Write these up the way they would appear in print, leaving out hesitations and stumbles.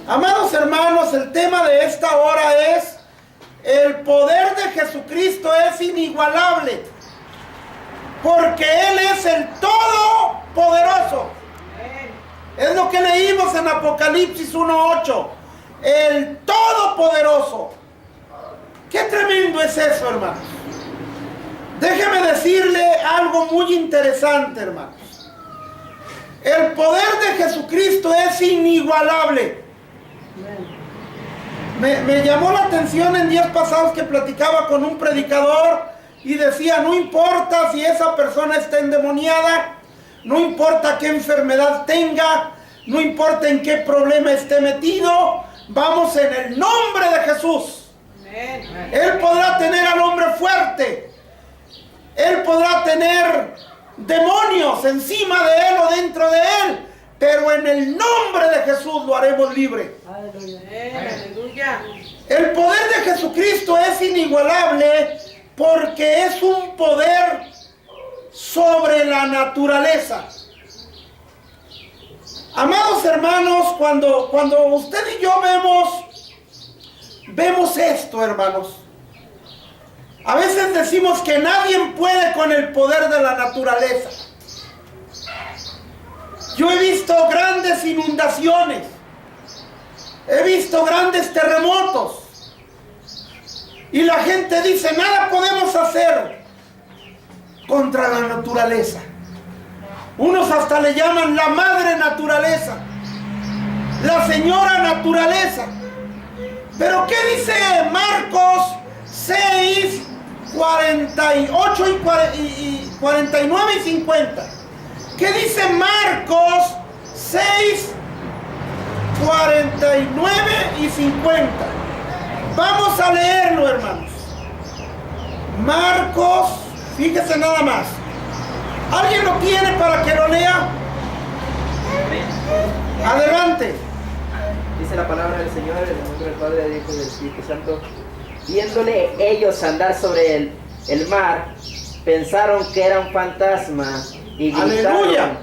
Amados hermanos, el tema de esta hora es: el poder de Jesucristo es inigualable, porque Él es el Todopoderoso. Es lo que leímos en Apocalipsis 1:8. El Todopoderoso. Qué tremendo es eso, hermanos. Déjeme decirle algo muy interesante, hermanos. El poder de Jesucristo es inigualable. Me llamó la atención en días pasados que platicaba con un predicador y decía: no importa si esa persona está endemoniada, no importa qué enfermedad tenga, no importa en qué problema esté metido, vamos en el nombre de Jesús. Él podrá tener al hombre fuerte, él podrá tener demonios encima de él o dentro de él, pero en el nombre de Jesús lo haremos libre. Aleluya. El poder de Jesucristo es inigualable porque es un poder sobre la naturaleza. Amados hermanos, cuando usted y yo vemos esto, hermanos, a veces decimos que nadie puede con el poder de la naturaleza. Yo he visto grandes inundaciones, he visto grandes terremotos, y la gente dice: nada podemos hacer contra la naturaleza. Unos hasta le llaman la madre naturaleza, la señora naturaleza. Pero ¿qué dice Marcos 6, 48 y 49 y 50? ¿Qué dice Marcos 6, 49 y 50? Vamos a leerlo, hermanos. Marcos, fíjese nada más. ¿Alguien lo tiene para que lo lea? Adelante. Dice la palabra del Señor en el nombre del Padre, del Hijo y del Espíritu Santo. Viéndole ellos andar sobre el mar, pensaron que era un fantasma y gritaron. ¡Aleluya!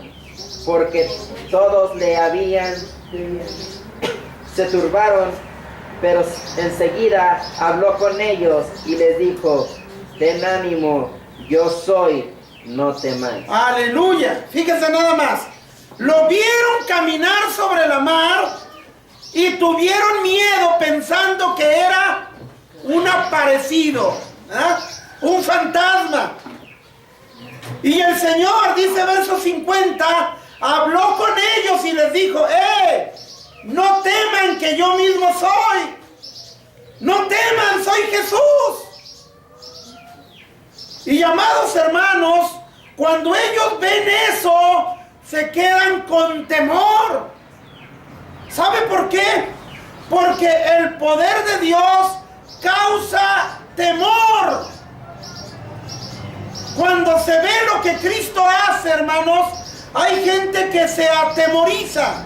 Porque todos le habían, se turbaron, pero enseguida habló con ellos y les dijo: ten ánimo, yo soy, no temáis. ¡Aleluya! Fíjense nada más. Lo vieron caminar sobre la mar y tuvieron miedo pensando que era un aparecido, un fantasma. Y el Señor, dice verso 50, habló con ellos y les dijo: no teman, que yo mismo soy. No teman, soy Jesús. Y amados hermanos, cuando ellos ven eso, se quedan con temor. ¿Sabe por qué? Porque el poder de Dios causa temor. Cuando se ve lo que Cristo hace, hermanos, hay gente que se atemoriza.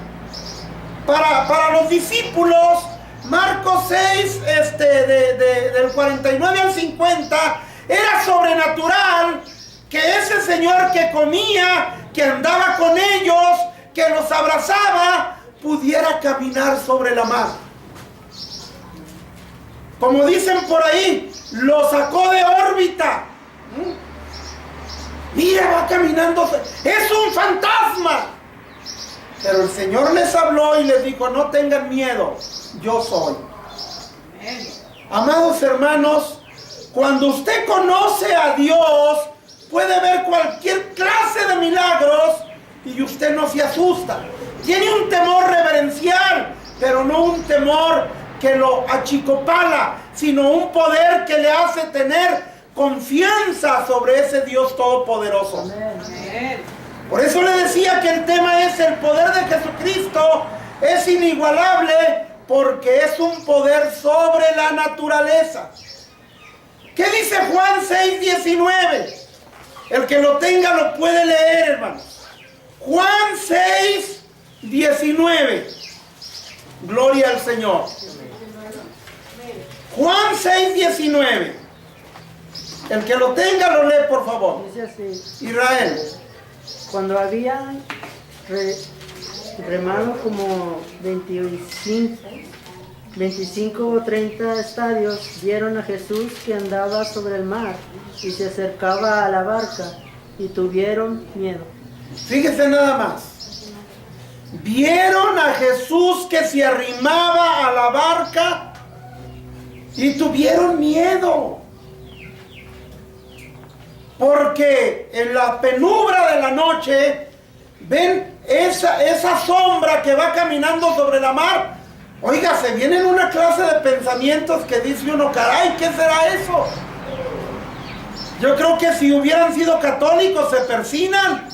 Para los discípulos, Marcos 6, del 49 al 50, era sobrenatural que ese Señor que comía, que andaba con ellos, que los abrazaba, pudiera caminar sobre la mar. Como dicen por ahí, lo sacó de órbita. Mira, va caminando, es un fantasma. Pero el Señor les habló y les dijo: no tengan miedo, yo soy. Amados hermanos, cuando usted conoce a Dios, puede ver cualquier clase de milagros y usted no se asusta. Tiene un temor reverencial, pero no un temor que lo achicopala, sino un poder que le hace tener confianza sobre ese Dios todopoderoso. Amén. Por eso le decía que el tema es: el poder de Jesucristo es inigualable porque es un poder sobre la naturaleza. ¿Qué dice Juan 6:19? El que lo tenga lo puede leer, hermanos. Juan 6:19. Gloria al Señor. Juan 6:19. El que lo tenga lo lee, por favor. Dice así: Israel. cuando habían remando como 25 o 30 estadios, vieron a Jesús que andaba sobre el mar y se acercaba a la barca y tuvieron miedo. Fíjese nada más. Vieron a Jesús que se arrimaba a la barca y tuvieron miedo. Porque en la penumbra de la noche ven esa sombra que va caminando sobre la mar. Oiga, se vienen una clase de pensamientos que dice uno, caray, ¿qué será eso? Yo creo que si hubieran sido católicos se persinan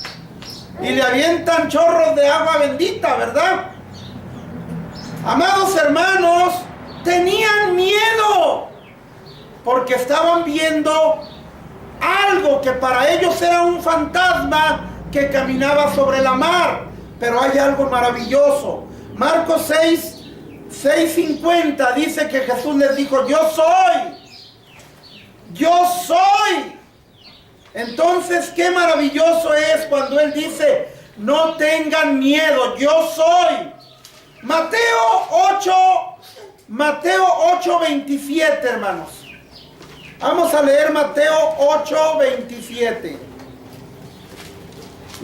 y le avientan chorros de agua bendita, ¿verdad? Amados hermanos, tenían miedo porque estaban viendo algo que para ellos era un fantasma que caminaba sobre la mar. Pero hay algo maravilloso. Marcos 6:50 dice que Jesús les dijo, yo soy. Entonces, qué maravilloso es cuando Él dice, no tengan miedo, yo soy. Mateo 8:27, hermanos. Vamos a leer Mateo 8:27.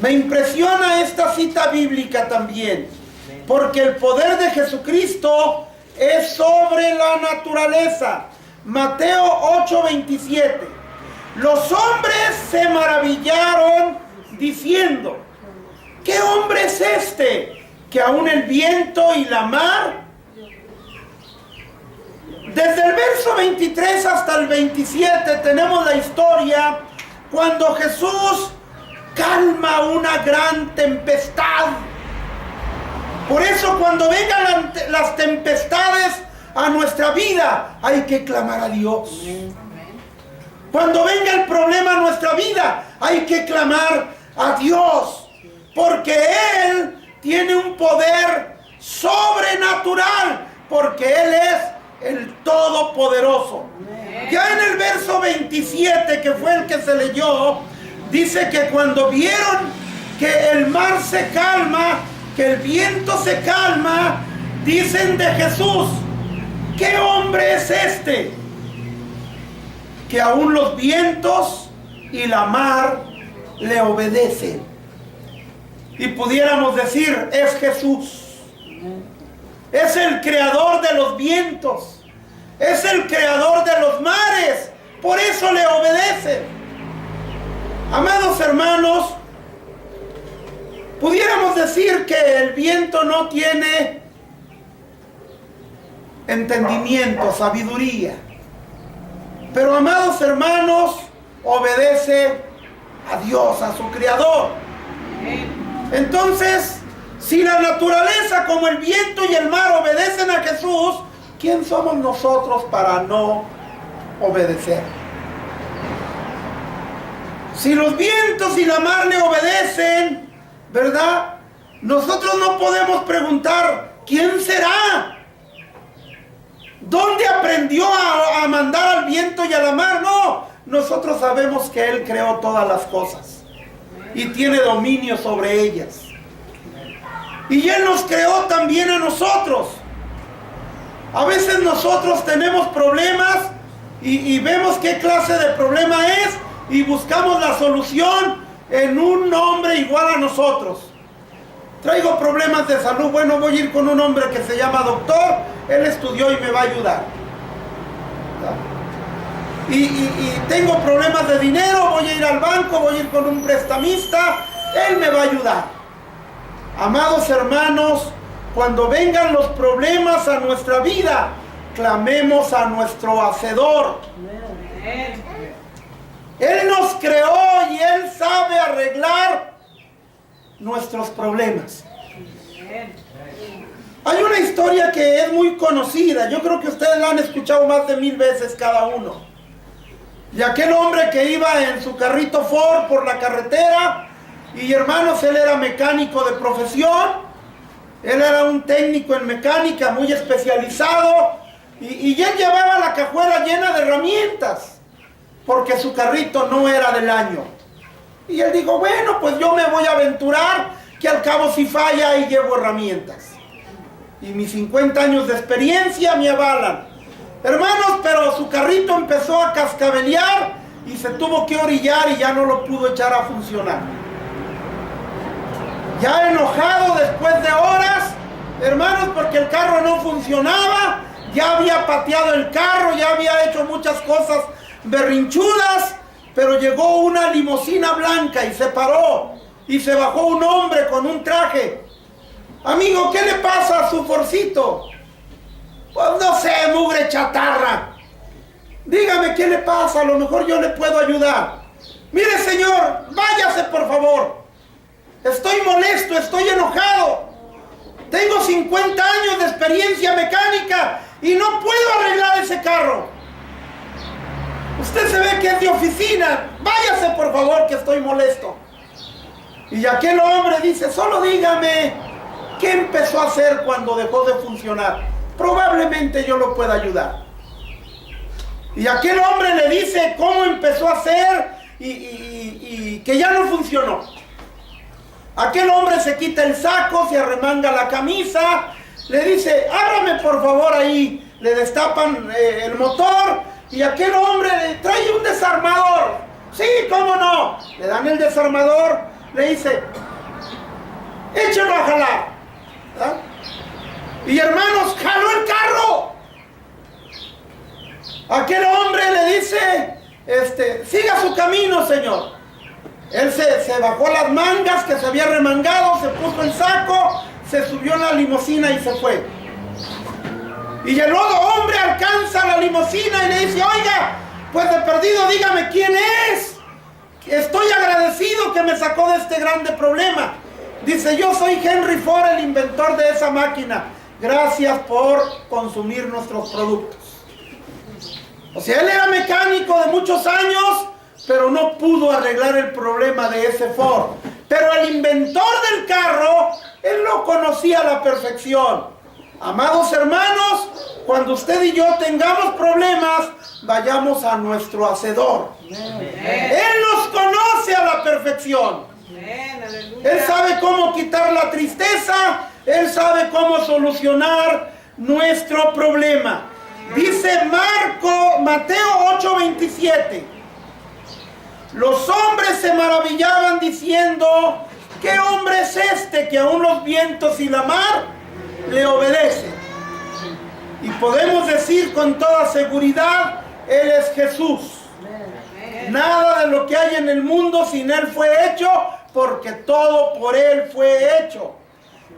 Me impresiona esta cita bíblica también, porque el poder de Jesucristo es sobre la naturaleza. Mateo 8:27. Los hombres se maravillaron diciendo, ¿qué hombre es este que aún el viento y la mar? Desde el verso 23 hasta el 27 tenemos la historia cuando Jesús calma una gran tempestad. Por eso cuando vengan las tempestades a nuestra vida, hay que clamar a Dios. Cuando venga el problema a nuestra vida, hay que clamar a Dios, porque Él tiene un poder sobrenatural, porque Él es el Todopoderoso. Ya en el verso 27, que fue el que se leyó, dice que cuando vieron que el mar se calma, que el viento se calma, dicen de Jesús, ¿qué hombre es este? Que aún los vientos y la mar le obedecen. Y pudiéramos decir, es Jesús. Es el creador de los vientos. Es el creador de los mares. Por eso le obedecen. Amados hermanos, pudiéramos decir que el viento no tiene entendimiento, sabiduría. Pero amados hermanos, obedece a Dios, a su creador. Entonces, si la naturaleza como el viento y el mar obedecen a Jesús, ¿quién somos nosotros para no obedecer? Si los vientos y la mar le obedecen, ¿verdad? Nosotros no podemos preguntar, ¿quién será? ¿Dónde aprendió a mandar al viento y a la mar? No, nosotros sabemos que Él creó todas las cosas y tiene dominio sobre ellas. Y Él nos creó también a nosotros. A veces nosotros tenemos problemas y vemos qué clase de problema es y buscamos la solución en un hombre igual a nosotros. Traigo problemas de salud, bueno, voy a ir con un hombre que se llama doctor, él estudió y me va a ayudar. Y tengo problemas de dinero, voy a ir al banco, voy a ir con un prestamista, él me va a ayudar. Amados hermanos, cuando vengan los problemas a nuestra vida, clamemos a nuestro Hacedor. Él nos creó y Él sabe arreglar nuestros problemas. Hay una historia que es muy conocida, yo creo que ustedes la han escuchado más de 1000 veces cada uno. Y aquel hombre que iba en su carrito Ford por la carretera, y hermanos, él era mecánico de profesión, él era un técnico en mecánica muy especializado, y él llevaba la cajuela llena de herramientas, porque su carrito no era del año. Y él dijo, bueno, pues yo me voy a aventurar, que al cabo si falla ahí llevo herramientas. Y mis 50 años de experiencia me avalan. Hermanos, pero su carrito empezó a cascabelear y se tuvo que orillar y ya no lo pudo echar a funcionar. Ya enojado después de horas, hermanos, porque el carro no funcionaba, ya había pateado el carro, ya había hecho muchas cosas berrinchudas, pero llegó una limusina blanca y se paró y se bajó un hombre con un traje. Amigo, ¿qué le pasa a su Forcito? Pues no sé, mugre chatarra. Dígame qué le pasa, a lo mejor yo le puedo ayudar. Mire, señor, váyase por favor. Estoy molesto, estoy enojado. Tengo 50 años de experiencia mecánica y no puedo arreglar ese carro. Usted se ve que es de oficina. Váyase por favor, que estoy molesto. Y aquel hombre dice, solo dígame qué empezó a hacer cuando dejó de funcionar. Probablemente yo lo pueda ayudar. Y aquel hombre le dice cómo empezó a hacer y que ya no funcionó. Aquel hombre se quita el saco, se arremanga la camisa, le dice, ábrame por favor ahí. Le destapan el motor y aquel hombre le trae un desarmador. Sí, cómo no. Le dan el desarmador, le dice, échalo a jalar. ¿Ah? Y hermanos, jaló el carro. Aquel hombre le dice, siga su camino, señor. Él se bajó las mangas que se había remangado, se puso el saco, se subió en la limusina y se fue. Y el otro hombre alcanza la limusina y le dice, oiga, pues de perdido dígame quién es. Estoy agradecido que me sacó de este grande problema. Dice, yo soy Henry Ford, el inventor de esa máquina. Gracias por consumir nuestros productos. O sea, él era mecánico de muchos años, pero no pudo arreglar el problema de ese Ford. Pero el inventor del carro, él lo conocía a la perfección. Amados hermanos, cuando usted y yo tengamos problemas, vayamos a nuestro hacedor. Él nos conoce a la perfección. Él sabe cómo quitar la tristeza, Él sabe cómo solucionar nuestro problema. Dice Mateo 8:27. Los hombres se maravillaban diciendo, ¿qué hombre es este que aún los vientos y la mar le obedecen? Y podemos decir con toda seguridad, Él es Jesús. Nada de lo que hay en el mundo sin Él fue hecho, porque todo por Él fue hecho.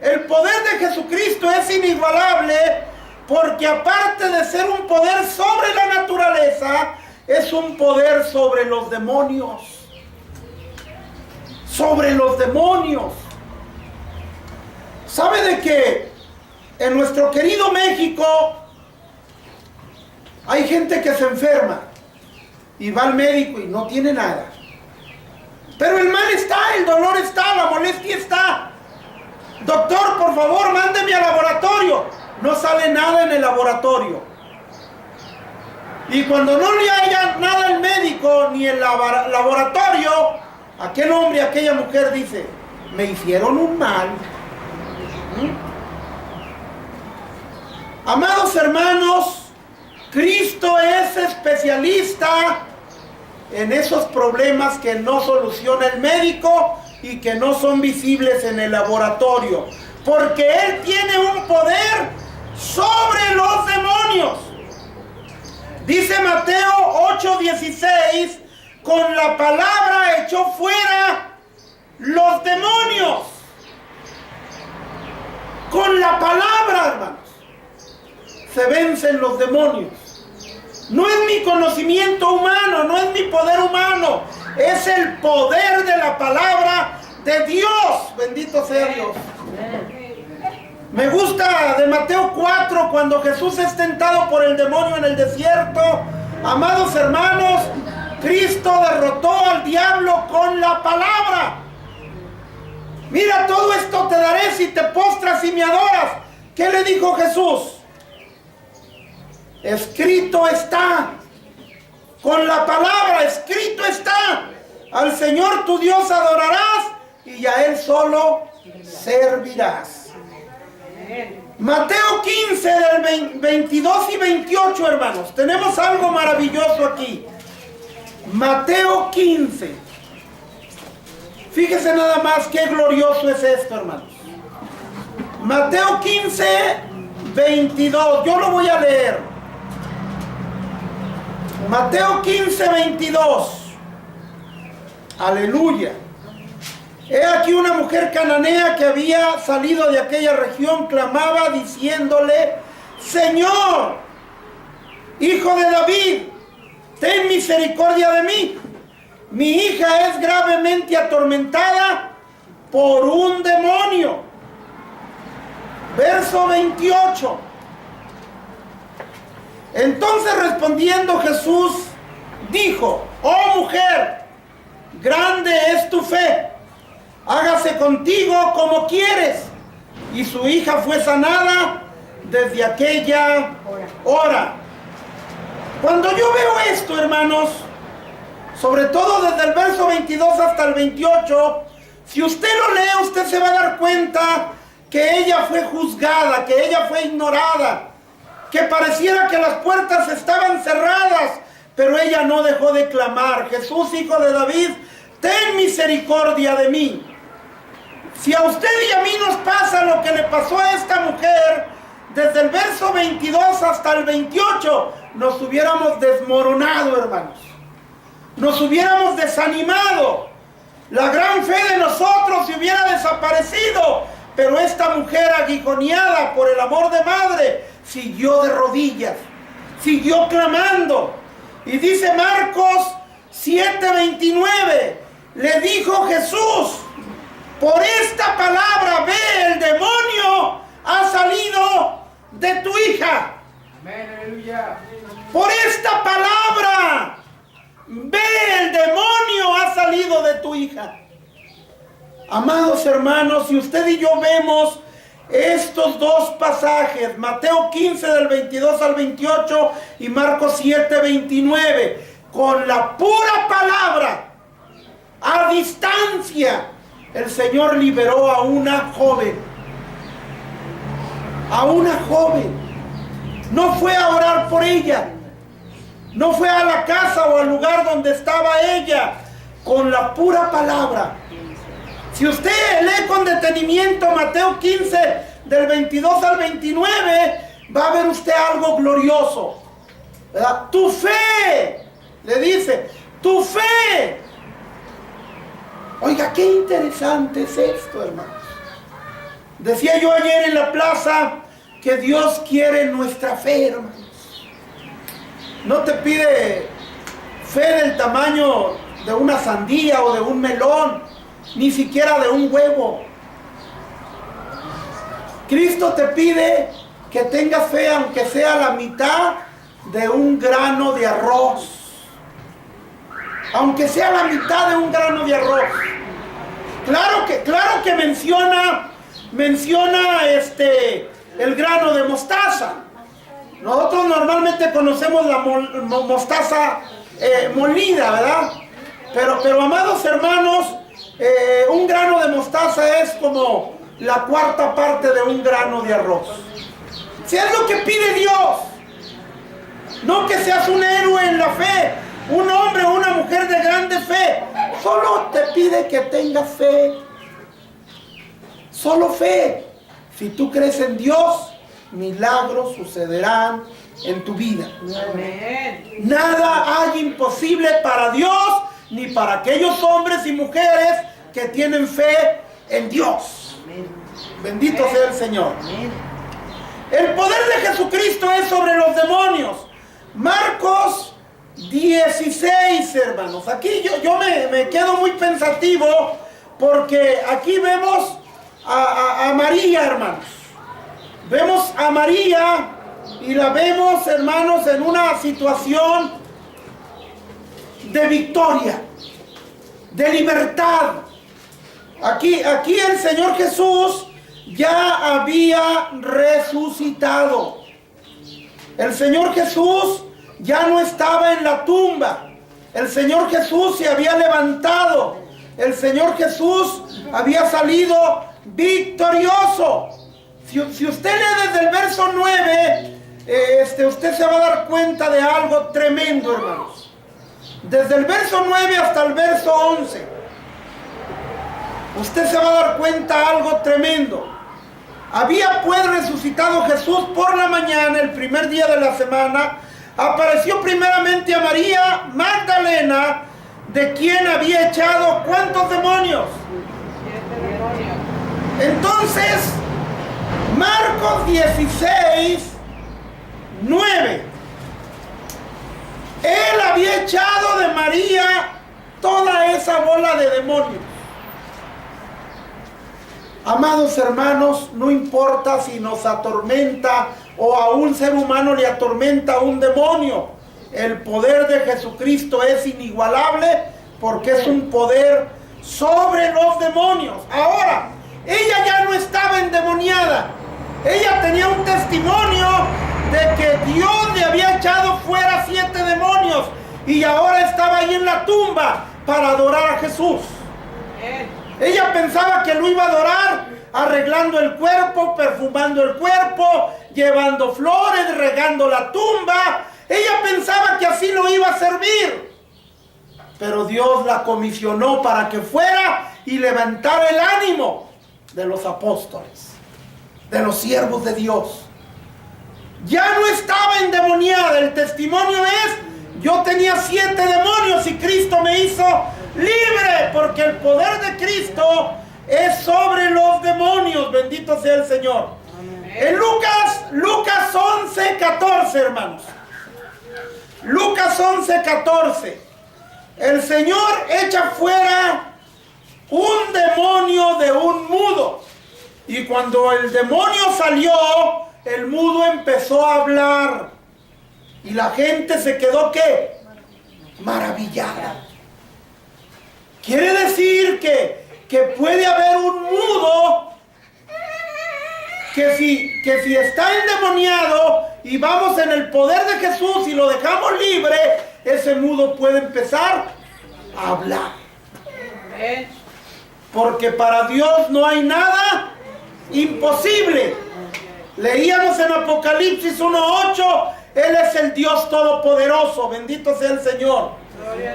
El poder de Jesucristo es inigualable, porque aparte de ser un poder sobre la naturaleza, es un poder sobre los demonios. Sobre los demonios. ¿Sabe de que en nuestro querido México hay gente que se enferma y va al médico y no tiene nada? Pero el mal está, el dolor está, la molestia está. Doctor, por favor, mándeme al laboratorio. No sale nada en el laboratorio. Y cuando no le haya nada el médico ni el laboratorio, aquel hombre, aquella mujer dice, me hicieron un mal. Amados hermanos, Cristo es especialista en esos problemas que no soluciona el médico y que no son visibles en el laboratorio, porque Él tiene un poder sobre los demonios. Dice Mateo 8:16, con la palabra echó fuera los demonios. Con la palabra, hermanos, se vencen los demonios. No es mi conocimiento humano, no es mi poder humano, es el poder de la palabra de Dios. Bendito sea Dios. Me gusta de Mateo 4, cuando Jesús es tentado por el demonio en el desierto. Amados hermanos, Cristo derrotó al diablo con la palabra. Mira, todo esto te daré si te postras y me adoras. ¿Qué le dijo Jesús? Escrito está. Con la palabra, escrito está. Al Señor tu Dios adorarás y a Él solo servirás. Mateo 15 del 22 y 28, hermanos. Tenemos algo maravilloso aquí. Mateo 15. Fíjese nada más qué glorioso es esto, hermanos. Mateo 15, 22. Yo lo voy a leer. Mateo 15, 22. Aleluya. He aquí una mujer cananea que había salido de aquella región, clamaba diciéndole: Señor, Hijo de David, ten misericordia de mí. Mi hija es gravemente atormentada por un demonio. Verso 28. Entonces respondiendo Jesús dijo: Oh mujer, grande es tu fe, hágase contigo como quieres. Y su hija fue sanada desde aquella hora. Cuando yo veo esto, hermanos, sobre todo desde el verso 22 hasta el 28, si usted lo lee, usted se va a dar cuenta que ella fue juzgada, que ella fue ignorada, que pareciera que las puertas estaban cerradas, pero ella no dejó de clamar: Jesús, Hijo de David, ten misericordia de mí. Si a usted y a mí nos pasa lo que le pasó a esta mujer, desde el verso 22 hasta el 28, nos hubiéramos desmoronado, hermanos. Nos hubiéramos desanimado. La gran fe de nosotros se hubiera desaparecido. Pero esta mujer, aguijoneada por el amor de madre, siguió de rodillas, siguió clamando. Y dice Marcos 7:29, le dijo Jesús: por esta palabra, ve, el demonio ha salido de tu hija. Amén, aleluya. Por esta palabra, ve, el demonio ha salido de tu hija. Amados hermanos, si usted y yo vemos estos dos pasajes, Mateo 15 del 22 al 28 y Marcos 7:29, con la pura palabra, a distancia, el Señor liberó a una joven. A una joven. No fue a orar por ella. No fue a la casa o al lugar donde estaba ella. Con la pura palabra. Si usted lee con detenimiento Mateo 15 del 22 al 29, va a ver usted algo glorioso, ¿verdad? Tu fe, le dice, tu fe. Oiga, qué interesante es esto, hermanos. Decía yo ayer en la plaza que Dios quiere nuestra fe, hermanos. No te pide fe del tamaño de una sandía o de un melón, ni siquiera de un huevo. Cristo te pide que tengas fe, aunque sea la mitad de un grano de arroz. Aunque sea la mitad de un grano de arroz. Claro que menciona el grano de mostaza. Nosotros normalmente conocemos la mostaza molida, ¿verdad? Pero amados hermanos, un grano de mostaza es como la cuarta parte de un grano de arroz. Si es lo que pide Dios, no que seas un héroe en la fe, un hombre o una mujer de grande fe. Solo te pide que tengas fe. Solo fe. Si tú crees en Dios, milagros sucederán en tu vida. Amén. Nada hay imposible para Dios, ni para aquellos hombres y mujeres que tienen fe en Dios. Bendito sea el Señor. El poder de Jesucristo es sobre los demonios. Marcos 16, hermanos. Aquí yo me quedo muy pensativo, porque aquí vemos a María, hermanos. Vemos a María y la vemos, hermanos, en una situación de victoria, de libertad. Aquí el Señor Jesús ya había resucitado. El Señor Jesús ya no estaba en la tumba. El Señor Jesús se había levantado. El Señor Jesús había salido victorioso. Si usted lee desde el verso 9, usted se va a dar cuenta de algo tremendo, hermanos. Desde el verso 9 hasta el verso 11, usted se va a dar cuenta de algo tremendo. Había pues resucitado Jesús por la mañana, el primer día de la semana. Apareció primeramente a María Magdalena, de quien había echado ¿cuántos demonios? 7 demonios. Entonces, Marcos 16, 9. Él había echado de María toda esa bola de demonios. Amados hermanos, no importa si nos atormenta o a un ser humano le atormenta un demonio. El poder de Jesucristo es inigualable porque es un poder sobre los demonios. Ahora, ella ya no estaba endemoniada. Ella tenía un testimonio de que Dios le había echado fuera 7 demonios y ahora estaba ahí en la tumba para adorar a Jesús. Ella pensaba que lo iba a adorar arreglando el cuerpo, perfumando el cuerpo, llevando flores, regando la tumba. Ella pensaba que así lo iba a servir. Pero Dios la comisionó para que fuera y levantara el ánimo de los apóstoles, de los siervos de Dios. Ya no estaba endemoniada. El testimonio es: yo tenía 7 demonios y Cristo me hizo libre, porque el poder de Cristo es sobre los demonios. Bendito sea el Señor. En Lucas 11:14, hermanos. Lucas 11:14. El Señor echa fuera un demonio de un mudo. Y cuando el demonio salió, el mudo empezó a hablar. Y la gente se quedó, ¿qué? Maravillada. Quiere decir que puede haber un mudo que si está endemoniado y vamos en el poder de Jesús y lo dejamos libre, ese mudo puede empezar a hablar. Porque para Dios no hay nada imposible. Leíamos en Apocalipsis 1:8, Él es el Dios Todopoderoso, bendito sea el Señor.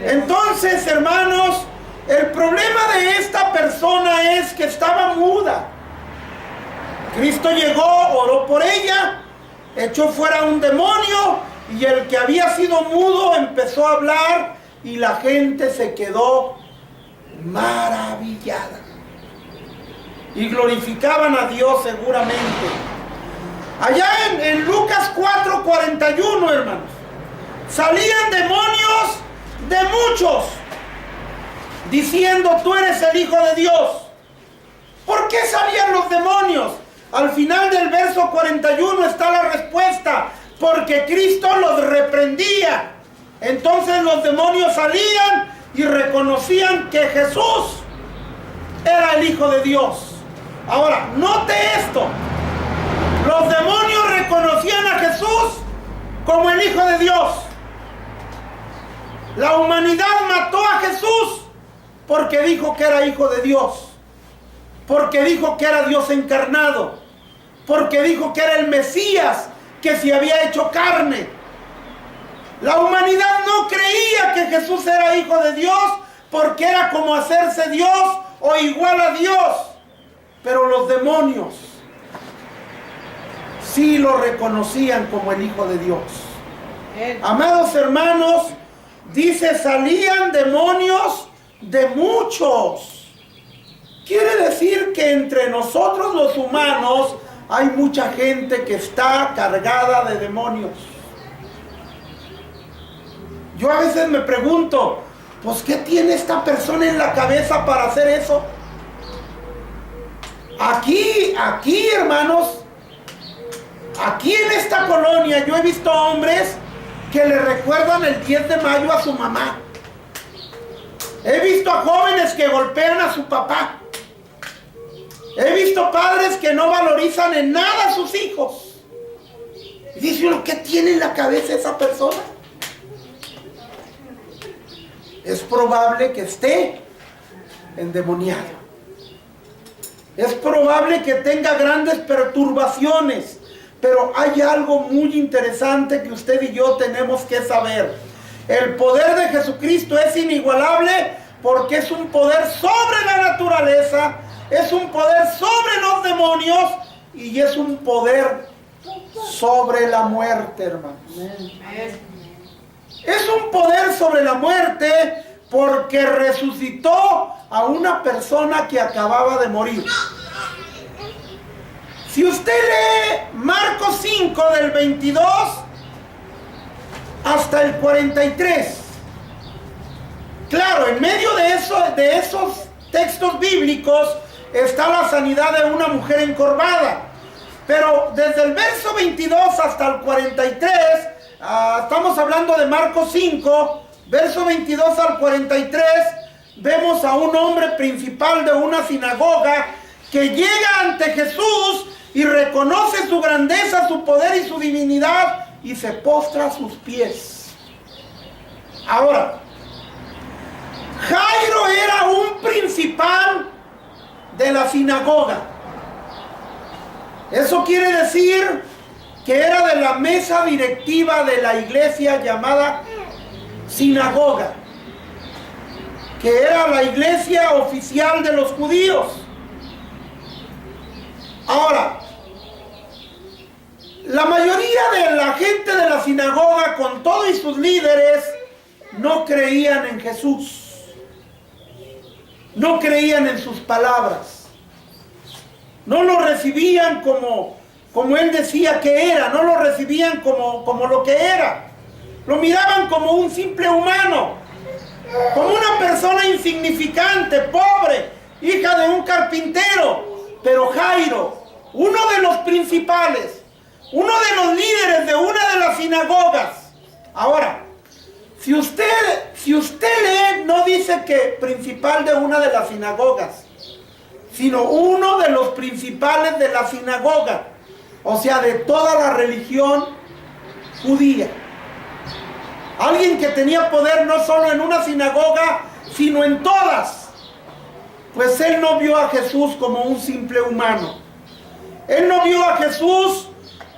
Entonces, hermanos, el problema de esta persona es que estaba muda. Cristo llegó, oró por ella, echó fuera un demonio y el que había sido mudo empezó a hablar y la gente se quedó maravillada. Y glorificaban a Dios seguramente. Allá en Lucas 4:41, hermanos, salían demonios de muchos, diciendo: tú eres el Hijo de Dios. ¿Por qué salían los demonios? Al final del verso 41 está la respuesta: porque Cristo los reprendía. Entonces los demonios salían y reconocían que Jesús era el Hijo de Dios. Ahora, note esto: los demonios reconocían a Jesús como el Hijo de Dios. La humanidad mató a Jesús porque dijo que era Hijo de Dios, porque dijo que era Dios encarnado, porque dijo que era el Mesías que se había hecho carne. La humanidad no creía que Jesús era Hijo de Dios porque era como hacerse Dios o igual a Dios. Pero los demonios sí lo reconocían como el Hijo de Dios. Amados hermanos, dice: salían demonios de muchos. Quiere decir que entre nosotros los humanos hay mucha gente que está cargada de demonios. Yo a veces me pregunto, pues ¿qué tiene esta persona en la cabeza para hacer eso? Aquí, hermanos, aquí en esta colonia yo he visto hombres que le recuerdan el 10 de mayo a su mamá. He visto a jóvenes que golpean a su papá. He visto padres que no valorizan en nada a sus hijos. Y dice uno, ¿qué tiene en la cabeza esa persona? Es probable que esté endemoniado. Es probable que tenga grandes perturbaciones, pero hay algo muy interesante que usted y yo tenemos que saber. El poder de Jesucristo es inigualable porque es un poder sobre la naturaleza, es un poder sobre los demonios y es un poder sobre la muerte, hermanos. Es un poder sobre la muerte porque resucitó a una persona que acababa de morir. Si usted lee Marcos 5 del 22 hasta el 43, claro, en medio de esos textos bíblicos está la sanidad de una mujer encorvada. Pero desde el verso 22 hasta el 43, estamos hablando de Marcos 5, verso 22 al 43, vemos a un hombre principal de una sinagoga que llega ante Jesús y reconoce su grandeza, su poder y su divinidad y se postra a sus pies. Ahora, Jairo era un principal de la sinagoga. Eso quiere decir que era de la mesa directiva de la iglesia llamada sinagoga, que era la iglesia oficial de los judíos. Ahora, la mayoría de la gente de la sinagoga, con todo y sus líderes, no creían en Jesús, no creían en sus palabras, no lo recibían como él decía que era, no lo recibían como lo que era, lo miraban como un simple humano, como una persona insignificante, pobre, hija de un carpintero. Pero Jairo, uno de los principales, uno de los líderes de una de las sinagogas. Ahora, si usted lee, no dice que principal de una de las sinagogas, sino uno de los principales de la sinagoga, o sea, de toda la religión judía. Alguien que tenía poder no solo en una sinagoga, sino en todas. Pues él no vio a Jesús como un simple humano. Él no vio a Jesús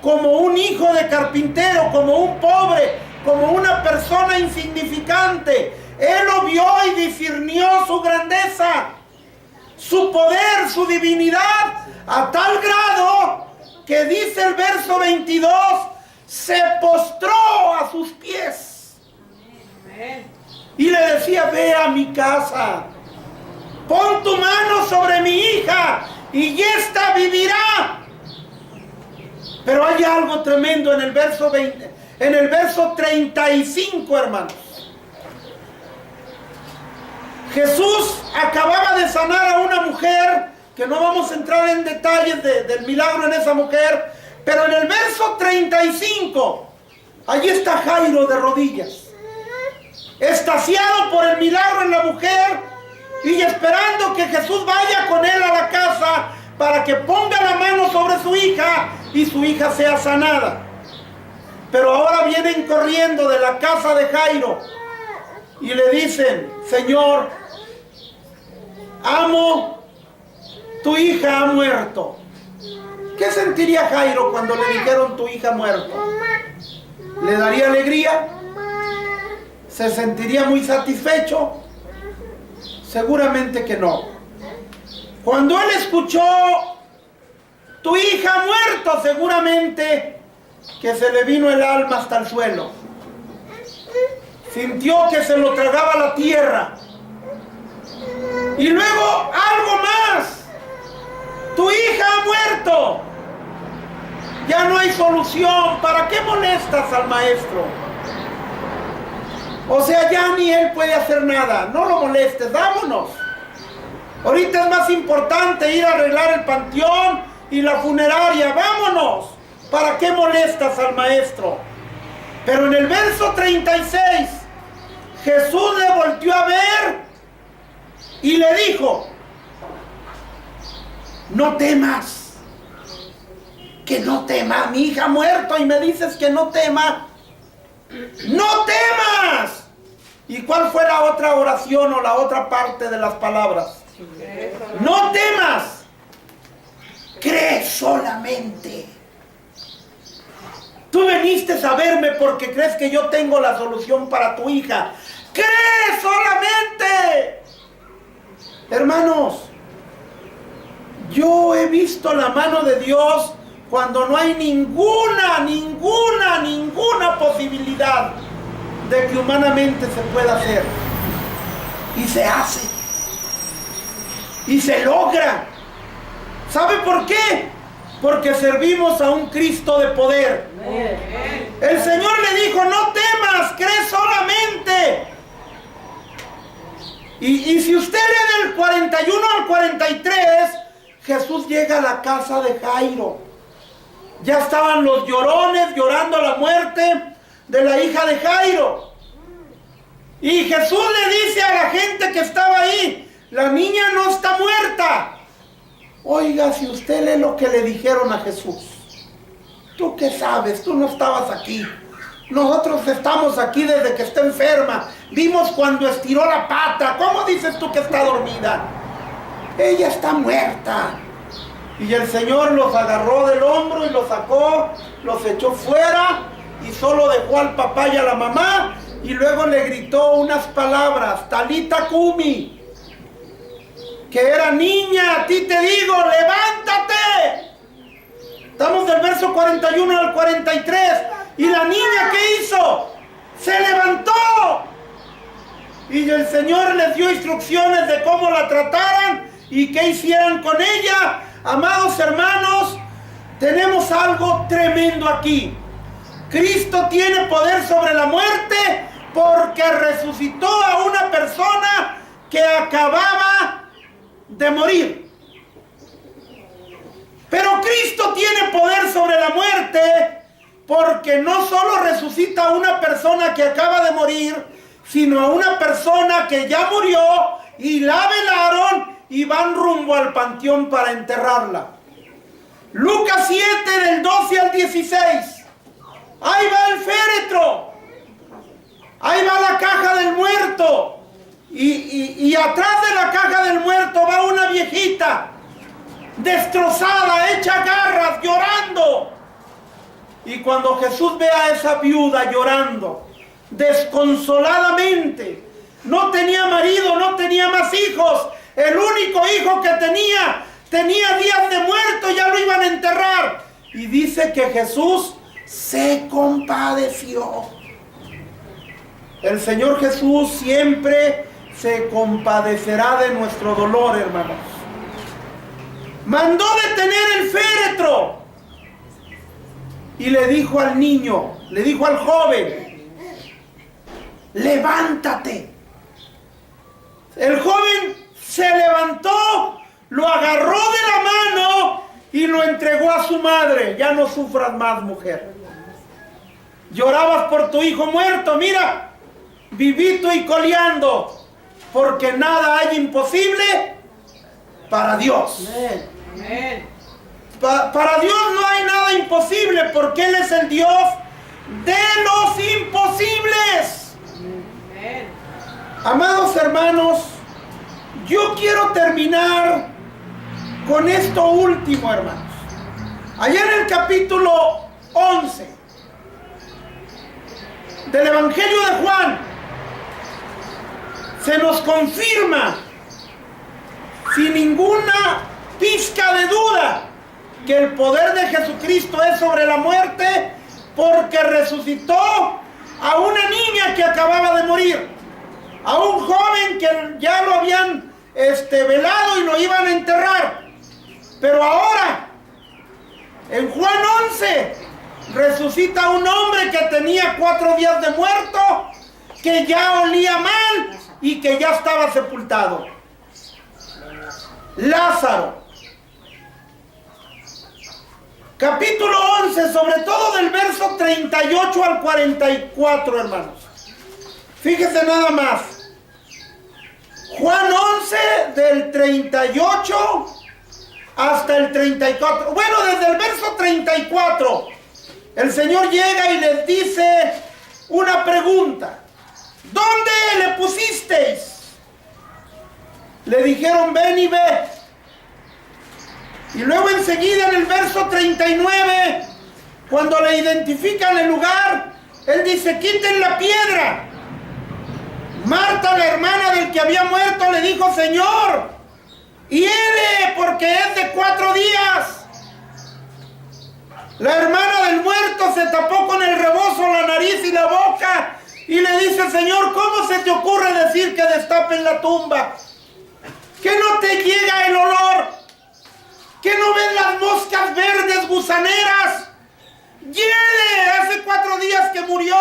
como un hijo de carpintero, como un pobre, como una persona insignificante. Él lo vio y discernió su grandeza, su poder, su divinidad, a tal grado que dice el verso 22, se postró a sus pies. Y le decía, ve a mi casa, pon tu mano sobre mi hija y ésta vivirá. Pero hay algo tremendo en el verso 35, hermanos. Jesús acababa de sanar a una mujer, que no vamos a entrar en detalles del milagro en esa mujer, pero en el verso 35, allí está Jairo de rodillas, extasiado por el milagro en la mujer y esperando que Jesús vaya con él a la casa para que ponga la mano sobre su hija y su hija sea sanada. Pero ahora vienen corriendo de la casa de Jairo y le dicen, Señor, amo, tu hija ha muerto. ¿Qué sentiría Jairo cuando le dijeron tu hija ha muerto? ¿Le daría alegría? ¿Se sentiría muy satisfecho? Seguramente que no. Cuando él escuchó tu hija ha muerto, seguramente que se le vino el alma hasta el suelo. Sintió que se lo tragaba la tierra. Y luego algo más. Tu hija ha muerto. Ya no hay solución. ¿Para qué molestas al maestro? O sea, ya ni él puede hacer nada. No lo molestes, vámonos. Ahorita es más importante ir a arreglar el panteón y la funeraria. Vámonos. ¿Para qué molestas al maestro? Pero en el verso 36, Jesús le volteó a ver y le dijo, no temas, que no tema, mi hija ha muerto y me dices que no tema. ¡No temas! ¿Y cuál fue la otra oración o la otra parte de las palabras? No temas, cree solamente. Tú viniste a verme porque crees que yo tengo la solución para tu hija. ¡Cree solamente! Hermanos, yo he visto la mano de Dios cuando no hay ninguna posibilidad de que humanamente se pueda hacer. Y se hace. Y se logra. ¿Sabe por qué? Porque servimos a un Cristo de poder. El Señor le dijo, no temas, cree solamente. Y si usted lee del 41 al 43, Jesús llega a la casa de Jairo. Ya estaban los llorones llorando la muerte de la hija de Jairo. Y Jesús le dice a la gente que estaba ahí, la niña no está muerta. Oiga, si usted lee lo que le dijeron a Jesús, ¿tú qué sabes? Tú no estabas aquí. Nosotros estamos aquí desde que está enferma. Vimos cuando estiró la pata. ¿Cómo dices tú que está dormida? Ella está muerta. Y el Señor los agarró del hombro y los sacó, los echó fuera y solo dejó al papá y a la mamá. Y luego le gritó unas palabras, Talita Cumi, que era niña, a ti te digo, levántate. Estamos del verso 41 al 43. Y la niña, ¿qué hizo? Se levantó. Y el Señor les dio instrucciones de cómo la trataran y qué hicieran con ella. Amados hermanos, tenemos algo tremendo aquí. Cristo tiene poder sobre la muerte porque resucitó a una persona que acababa de morir. Pero Cristo tiene poder sobre la muerte porque no solo resucita a una persona que acaba de morir, sino a una persona que ya murió y la velaron y van rumbo al panteón para enterrarla. Lucas 7 del 12 al 16. Ahí va el féretro. Ahí va la caja del muerto. Y atrás de la caja del muerto va una viejita destrozada, hecha garras, llorando. Y cuando Jesús ve a esa viuda llorando, desconsoladamente, no tenía marido, no tenía más hijos, el único hijo que tenía días de muerto, ya lo iban a enterrar. Y dice que Jesús se compadeció. El Señor Jesús siempre se compadecerá de nuestro dolor, hermanos. Mandó detener el féretro y le dijo al niño, le dijo al joven, levántate. El joven se levantó, lo agarró de la mano y lo entregó a su madre. Ya no sufras más, mujer. Llorabas por tu hijo muerto, mira, vivito y coleando, porque nada hay imposible para Dios. Amén. Para Dios no hay nada imposible, porque Él es el Dios de los imposibles. Amén. Amados hermanos, yo quiero terminar con esto último, hermanos. Allá en el capítulo 11 del Evangelio de Juan, se nos confirma sin ninguna pizca de duda que el poder de Jesucristo es sobre la muerte, porque resucitó a una niña que acababa de morir, a un joven que ya lo habían velado y lo iban a enterrar. Pero ahora, en Juan 11, resucita a un hombre que tenía 4 días de muerto, que ya olía mal y que ya estaba sepultado. Lázaro. Capítulo 11, sobre todo del verso 38 al 44, hermanos. Fíjese nada más. Juan 11, del 38 hasta el 34. Bueno, desde el verso 34, el Señor llega y les dice una pregunta. ¿Dónde le pusisteis? Le dijeron, ven y ve. Y luego enseguida en el verso 39, cuando le identifican el lugar, él dice, quiten la piedra. Marta, la hermana del que había muerto, le dijo, Señor, hiere porque es de 4 días. La hermana del muerto se tapó con el rebozo la nariz y la boca y le dice, Señor, ¿cómo se te ocurre decir que destapen la tumba? ¿Que no te llega el olor? ¿Que no ven las moscas verdes gusaneras? ¡Hiere! Hace 4 días que murió.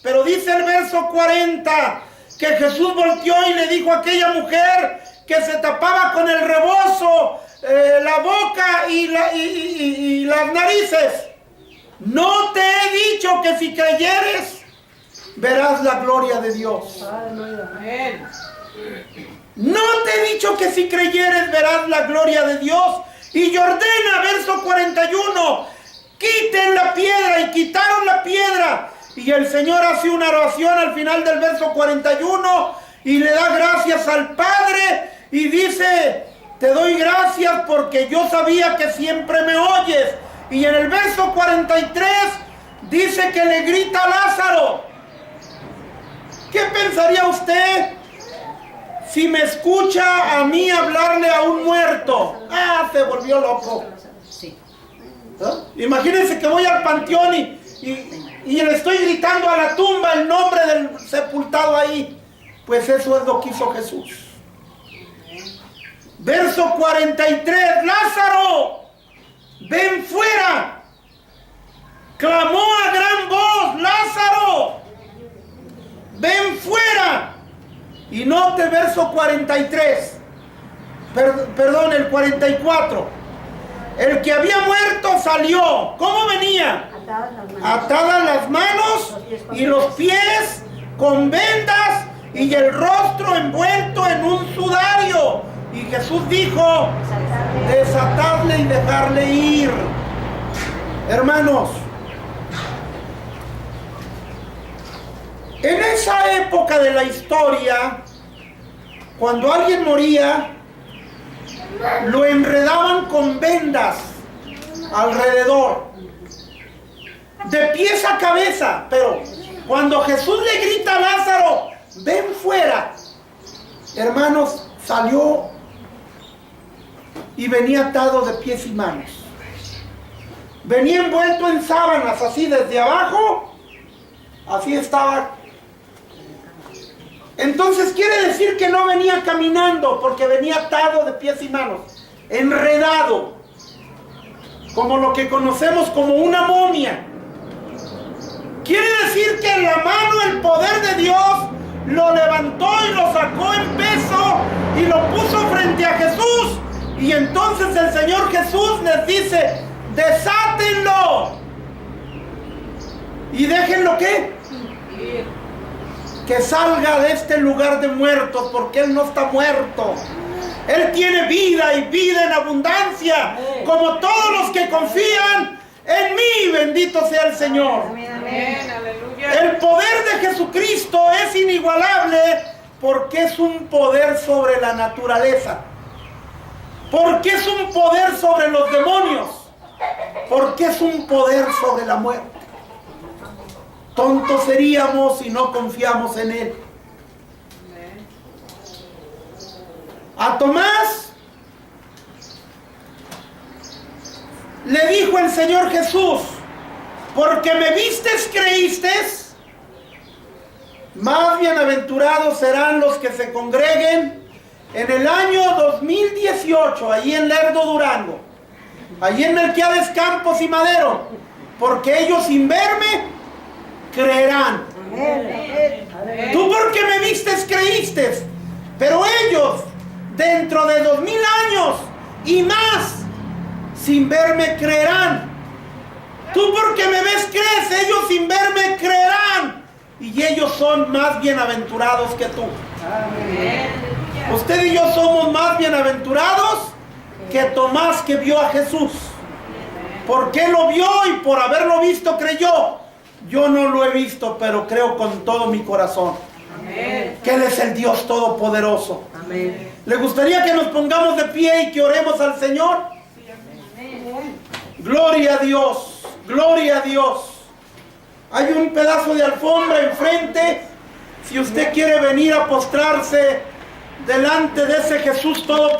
Pero dice el verso 40 que Jesús volteó y le dijo a aquella mujer que se tapaba con el rebozo la boca y las narices, no te he dicho que si creyeres verás la gloria de Dios. Amén. No te he dicho que si creyeres verás la gloria de Dios. Y ordena, verso 41, quiten la piedra, y quitaron la piedra. Y el Señor hace una oración al final del verso 41 y le da gracias al Padre y dice, te doy gracias porque yo sabía que siempre me oyes. Y en el verso 43 dice que le grita a Lázaro. ¿Qué pensaría usted si me escucha a mí hablarle a un muerto? Ah, se volvió loco. ¿Ah? Imagínense que voy al panteón y le estoy gritando a la tumba el nombre del sepultado ahí. Pues eso es lo que hizo Jesús. Verso 43, Lázaro, ven fuera. Clamó a gran voz, Lázaro, ven fuera. Y note verso 43, perdón, el 44. El que había muerto salió. ¿Cómo venía? Atadas las manos y los pies con vendas y el rostro envuelto en un sudario. Y Jesús dijo, desatadle y dejarle ir. Hermanos, en esa época de la historia, cuando alguien moría, lo enredaban con vendas alrededor, de pies a cabeza. Pero cuando Jesús le grita a Lázaro, ven fuera, hermanos, salió y venía atado de pies y manos. Venía envuelto en sábanas, así desde abajo, así estaba. Entonces quiere decir que no venía caminando, porque venía atado de pies y manos, enredado, como lo que conocemos como una momia. Quiere decir que en la mano el poder de Dios lo levantó y lo sacó en peso y lo puso frente a Jesús. Y entonces el Señor Jesús les dice, desátenlo y déjenlo ¿qué? Que salga de este lugar de muertos, porque Él no está muerto. Él tiene vida y vida en abundancia, como todos los que confían en mí. Bendito sea el Señor. Amén. Aleluya. El poder de Jesucristo es inigualable porque es un poder sobre la naturaleza, porque es un poder sobre los demonios, porque es un poder sobre la muerte. Tontos seríamos si no confiamos en Él. A Tomás le dijo el Señor Jesús, porque me vistes, creístes. Más bienaventurados serán los que se congreguen en el año 2018, allí en Lerdo, Durango, allí en Melquiades Campos y Madero, porque ellos sin verme creerán. Amén. Tú porque me vistes creíste, pero ellos dentro de 2000 años y más sin verme creerán. Tú porque me ves crees, ellos sin verme creerán, y ellos son más bienaventurados que tú. Amén. Usted y yo somos más bienaventurados que Tomás, que vio a Jesús, porque lo vio y por haberlo visto creyó. Yo no lo he visto, pero creo con todo mi corazón. Amén. Que Él es el Dios Todopoderoso. Amén. ¿Le gustaría que nos pongamos de pie y que oremos al Señor? Sí, Gloria a Dios, gloria a Dios. Hay un pedazo de alfombra enfrente. Si usted quiere venir a postrarse delante de ese Jesús todopoderoso.